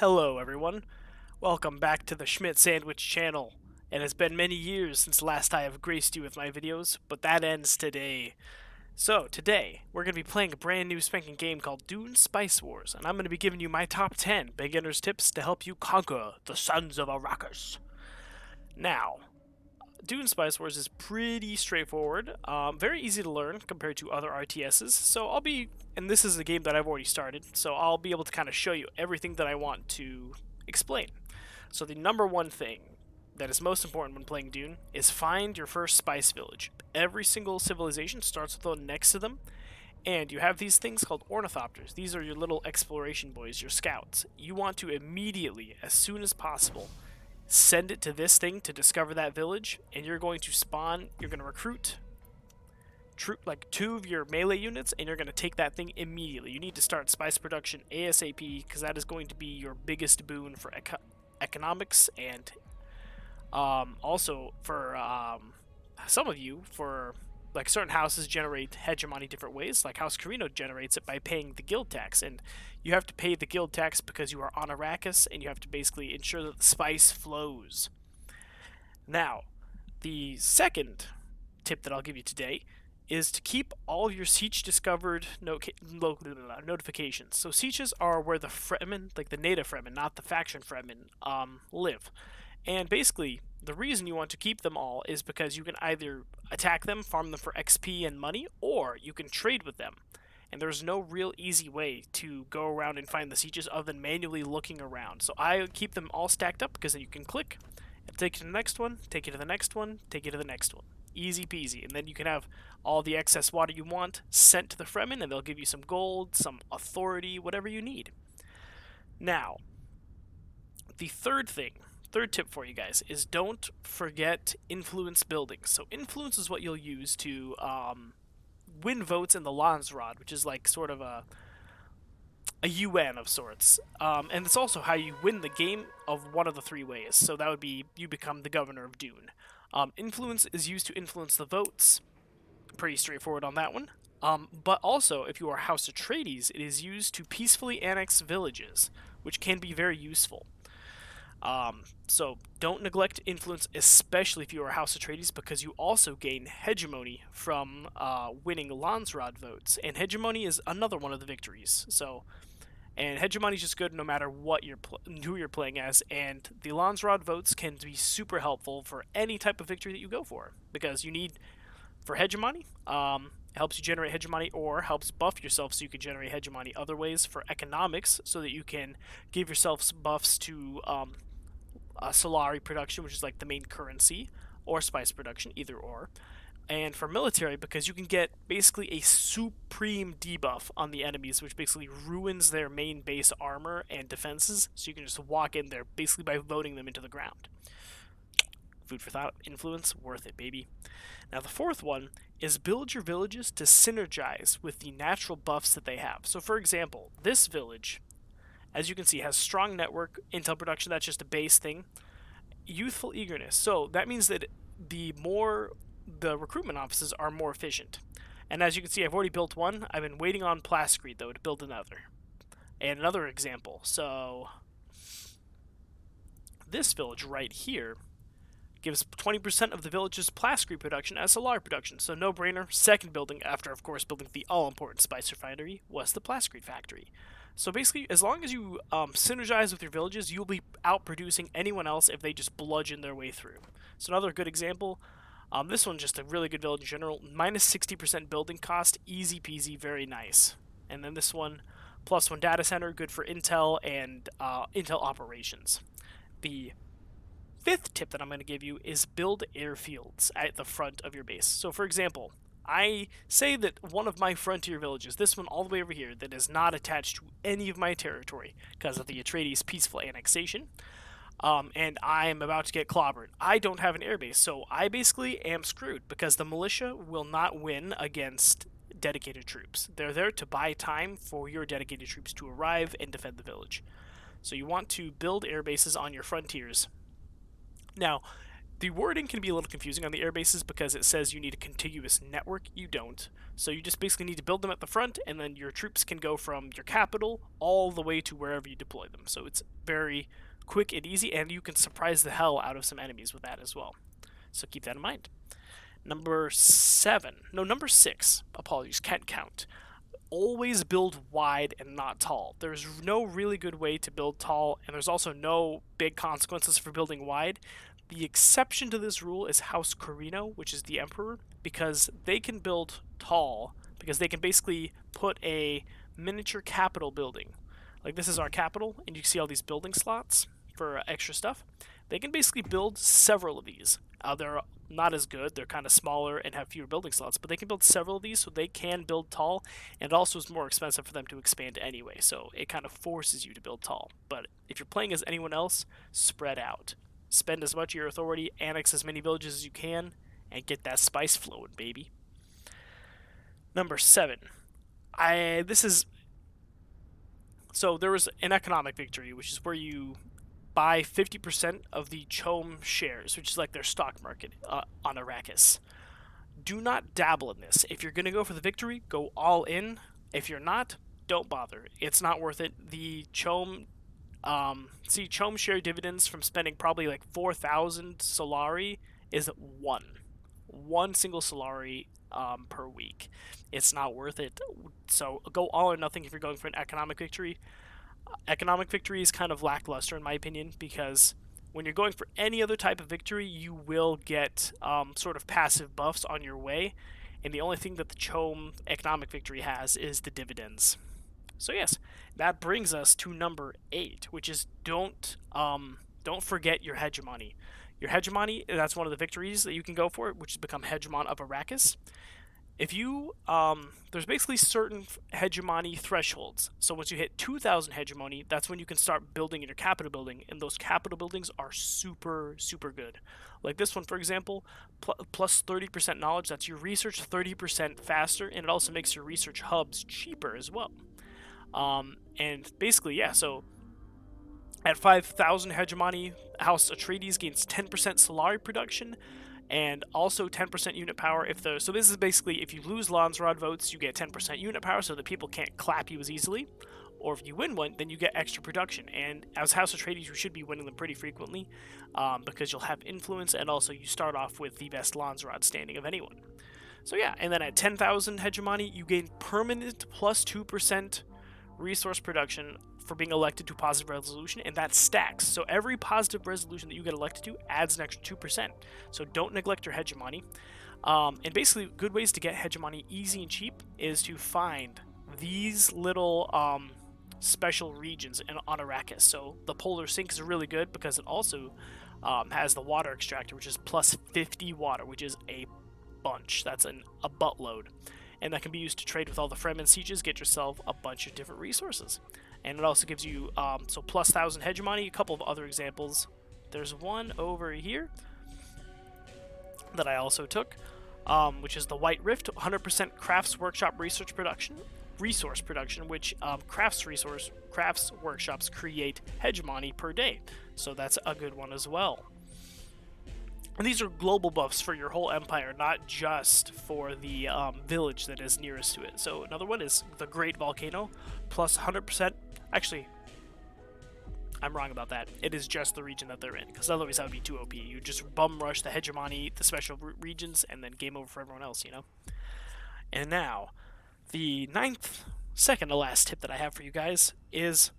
Hello everyone, welcome back to the Schmidt Sandwich channel. It has been many years since last I have graced you with my videos, but that ends today. So today, we're going to be playing a brand new spanking game called Dune Spice Wars, and I'm going to be giving you my top 10 beginner's tips to help you conquer the sons of Arrakis. Now, Dune Spice Wars is pretty straightforward, very easy to learn compared to other RTSs, so and this is a game that I've already started, so I'll be able to kind of show you everything that I want to explain. So the number one thing that is most important when playing Dune is find your first spice village. Every single civilization starts with one next to them, and you have these things called ornithopters. These are your little exploration boys, your scouts. You want to immediately, as soon as possible, send it to this thing to discover that village, and you're going to spawn, you're going to recruit like 2 of your melee units, and you're going to take that thing immediately. You need to start spice production ASAP, because that is going to be your biggest boon for economics, and also for some of you, for like certain houses generate hegemony different ways. Like House Carino generates it by paying the guild tax, and you have to pay the guild tax because you are on Arrakis, and you have to basically ensure that the spice flows. Now, the second tip that I'll give you today is to keep all of your Siege discovered notifications. So Sieges are where the Fremen, like the native Fremen, not the faction Fremen, live. And basically, the reason you want to keep them all is because you can either attack them, farm them for XP and money, or you can trade with them. And there's no real easy way to go around and find the Sieges other than manually looking around. So I keep them all stacked up because then you can click, and take you to the next one, take you to the next one, take you to the next one. Easy peasy. And then you can have all the excess water you want sent to the Fremen, and they'll give you some gold, some authority, whatever you need. Now, the third tip for you guys is don't forget influence building. So influence is what you'll use to win votes in the Landsraad, which is like sort of a UN of sorts. And it's also how you win the game of one of the 3 ways. So that would be you become the governor of Dune. Influence is used to influence the votes. Pretty straightforward on that one. But also, if you are House Atreides, it is used to peacefully annex villages, which can be very useful. So don't neglect influence, especially if you are House Atreides, because you also gain hegemony from winning Landsraad votes, and hegemony is another one of the victories. And hegemony is just good no matter what who you're playing as, and the Landsraad votes can be super helpful for any type of victory that you go for, because you need for hegemony. It helps you generate hegemony, or helps buff yourself so you can generate hegemony other ways. For economics, so that you can give yourself buffs to Solari production, which is like the main currency, or spice production, either or. And for military, because you can get basically a supreme debuff on the enemies, which basically ruins their main base armor and defenses, so you can just walk in there basically by voting them into the ground. Food for thought, influence, worth it, baby. Now the fourth one is build your villages to synergize with the natural buffs that they have. So for example, this village, as you can see, has strong network, intel production, that's just a base thing. Youthful eagerness, so that means that the recruitment offices are more efficient. And as you can see, I've already built one. I've been waiting on Plascrete, though, to build another. And another example, so this village right here gives 20% of the village's Plascrete production as Solar production, so no-brainer. Second building, after of course building the all-important spice refinery, was the Plascrete factory. So basically, as long as you synergize with your villages, you'll be outproducing anyone else if they just bludgeon their way through. So another good example, this one's just a really good village in general. Minus 60% building cost, easy peasy, very nice. And then this one, +1 data center, good for intel and intel operations. The fifth tip that I'm going to give you is build airfields at the front of your base. So for example, I say that one of my frontier villages, this one all the way over here, that is not attached to any of my territory because of the Atreides peaceful annexation, and I'm about to get clobbered. I don't have an airbase, so I basically am screwed because the militia will not win against dedicated troops. They're there to buy time for your dedicated troops to arrive and defend the village. So you want to build air bases on your frontiers. Now, The wording can be a little confusing on the air bases because it says you need a contiguous network. You don't. So you just basically need to build them at the front, and then your troops can go from your capital all the way to wherever you deploy them. So it's very quick and easy, and you can surprise the hell out of some enemies with that as well. So keep that in mind. Number 6. Apologies, can't count. Always build wide and not tall. There's no really good way to build tall, and there's also no big consequences for building wide. The exception to this rule is House Corino, which is the Emperor, because they can build tall, because they can basically put a miniature capital building. Like this is our capital, and you can see all these building slots for extra stuff. They can basically build several of these. They're not as good, they're kind of smaller and have fewer building slots, but they can build several of these, so they can build tall, and it also is more expensive for them to expand anyway, so it kind of forces you to build tall. But if you're playing as anyone else, spread out. Spend as much of your authority, annex as many villages as you can, and get that spice flowing, baby. Number 7. So there was an economic victory, which is where you buy 50% of the CHOAM shares, which is like their stock market on Arrakis. Do not dabble in this. If you're going to go for the victory, go all in. If you're not, don't bother. It's not worth it. The CHOAM share dividends from spending probably like 4,000 Solari is one single Solari per week. It's not worth it. So go all or nothing if you're going for an economic victory. Economic victory is kind of lackluster in my opinion, because when you're going for any other type of victory, you will get sort of passive buffs on your way, and the only thing that the CHOAM economic victory has is the dividends. So yes, that brings us to number 8, which is don't forget your hegemony. Your hegemony, that's one of the victories that you can go for, which is become hegemon of Arrakis. If you, there's basically certain hegemony thresholds. So once you hit 2,000 hegemony, that's when you can start building in your capital building, and those capital buildings are super, super good. Like this one, for example, plus 30% knowledge, that's your research 30% faster, and it also makes your research hubs cheaper as well. And basically, yeah, so at 5,000 hegemony, House Atreides gains 10% Solari production, and also 10% unit power so this is basically if you lose Landsrod votes, you get 10% unit power so that people can't clap you as easily, or if you win one, then you get extra production. And as House Atreides, you should be winning them pretty frequently, because you'll have influence, and also you start off with the best Landsrod standing of anyone. So yeah, and then at 10,000 hegemony, you gain permanent plus 2% resource production for being elected to positive resolution, and that stacks. So every positive resolution that you get elected to adds an extra 2%. So don't neglect your hegemony. And basically, good ways to get hegemony easy and cheap is to find these little special regions on Arrakis. So the Polar Sink is really good because it also has the water extractor, which is plus 50 water, which is a bunch. That's a buttload. And that can be used to trade with all the Fremen sieges, get yourself a bunch of different resources. And it also gives you, so plus 1,000 hegemony, a couple of other examples. There's one over here that I also took, which is the White Rift, 100% Crafts Workshop resource production, which crafts workshops create hegemony per day. So that's a good one as well. And these are global buffs for your whole empire, not just for the village that is nearest to it. So another one is the Great Volcano, plus 100%. Actually, I'm wrong about that. It is just the region that they're in, because otherwise that would be too OP. You just bum rush the hegemony, the special regions, and then game over for everyone else, you know? And now, the second to last tip that I have for you guys is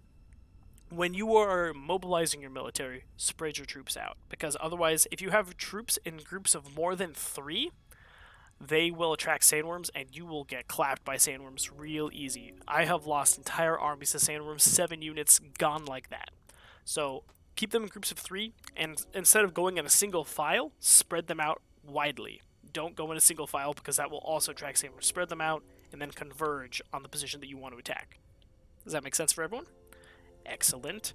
when you are mobilizing your military, spread your troops out. Because otherwise, if you have troops in groups of more than 3, they will attract sandworms, and you will get clapped by sandworms real easy. I have lost entire armies to sandworms, 7 units gone like that. So keep them in groups of 3, and instead of going in a single file, spread them out widely. Don't go in a single file, because that will also attract sandworms. Spread them out, and then converge on the position that you want to attack. Does that make sense for everyone? Excellent.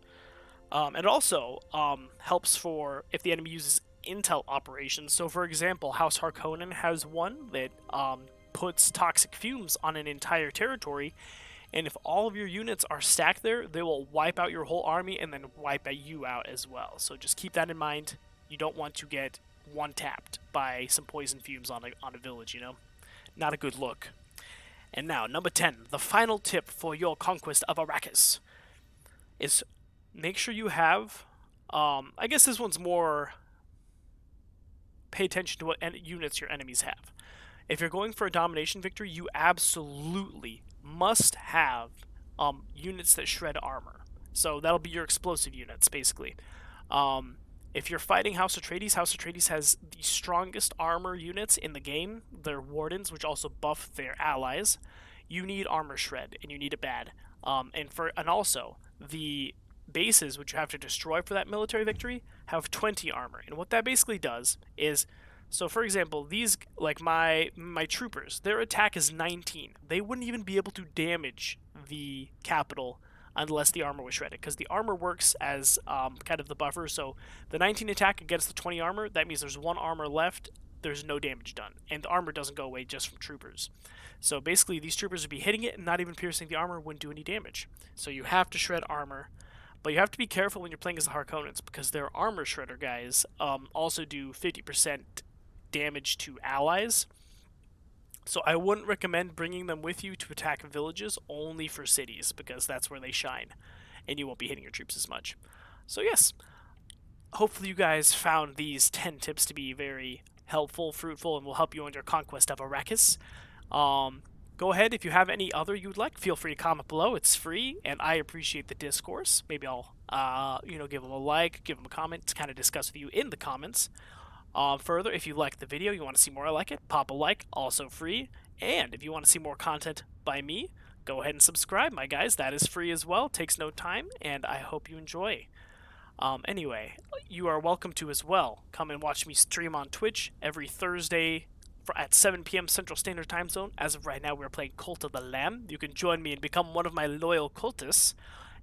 And it also helps for if the enemy uses intel operations. So for example, House Harkonnen has one that puts toxic fumes on an entire territory, and if all of your units are stacked there, they will wipe out your whole army and then wipe you out as well. So just keep that in mind. You don't want to get one-tapped by some poison fumes on a village, you know? Not a good look. And now, number 10, the final tip for your conquest of Arrakis is make sure you have. I guess this one's more pay attention to what units your enemies have. If you're going for a domination victory, you absolutely must have units that shred armor. So that'll be your explosive units, basically. If you're fighting House Atreides has the strongest armor units in the game. They're wardens, which also buff their allies. You need armor shred, and you need it bad. And also the bases which you have to destroy for that military victory have 20 armor. And what that basically does is, so for example, these, like my troopers, their attack is 19. They wouldn't even be able to damage the capital unless the armor was shredded, because the armor works as kind of the buffer. So the 19 attack against the 20 armor, that means there's one armor left, there's no damage done, and the armor doesn't go away just from troopers. So basically these troopers would be hitting it and not even piercing the armor, wouldn't do any damage. So you have to shred armor, but you have to be careful when you're playing as the Harkonnens, because their armor shredder guys also do 50% damage to allies. So I wouldn't recommend bringing them with you to attack villages, only for cities, because that's where they shine, and you won't be hitting your troops as much. So yes, hopefully you guys found these 10 tips to be very helpful, fruitful, and will help you on your conquest of Arrakis. Go ahead, if you have any other you'd like, feel free to comment below. It's free, and I appreciate the discourse. Maybe I'll, give them a like, give them a comment to kind of discuss with you in the comments. Further, if you like the video, you want to see more like it, pop a like, also free. And if you want to see more content by me, go ahead and subscribe, my guys. That is free as well, takes no time, and I hope you enjoy. Anyway, you are welcome to as well. Come and watch me stream on Twitch every Thursday at 7 p.m. Central Standard Time Zone. As of right now, we're playing Cult of the Lamb. You can join me and become one of my loyal cultists.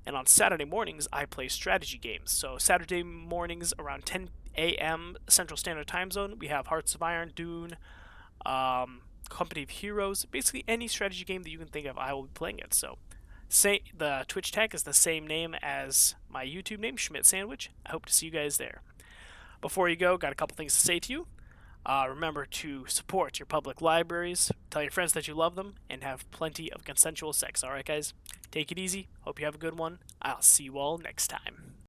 And on Saturday mornings, I play strategy games. So Saturday mornings around 10 a.m. Central Standard Time Zone, we have Hearts of Iron, Dune, Company of Heroes, basically any strategy game that you can think of, I will be playing it. So the Twitch tag is the same name as my YouTube name, Schmidt Sandwich. I hope to see you guys there. Before you go, got a couple things to say to you. Remember to support your public libraries, tell your friends that you love them, and have plenty of consensual sex. Alright guys, take it easy, hope you have a good one. I'll see you all next time.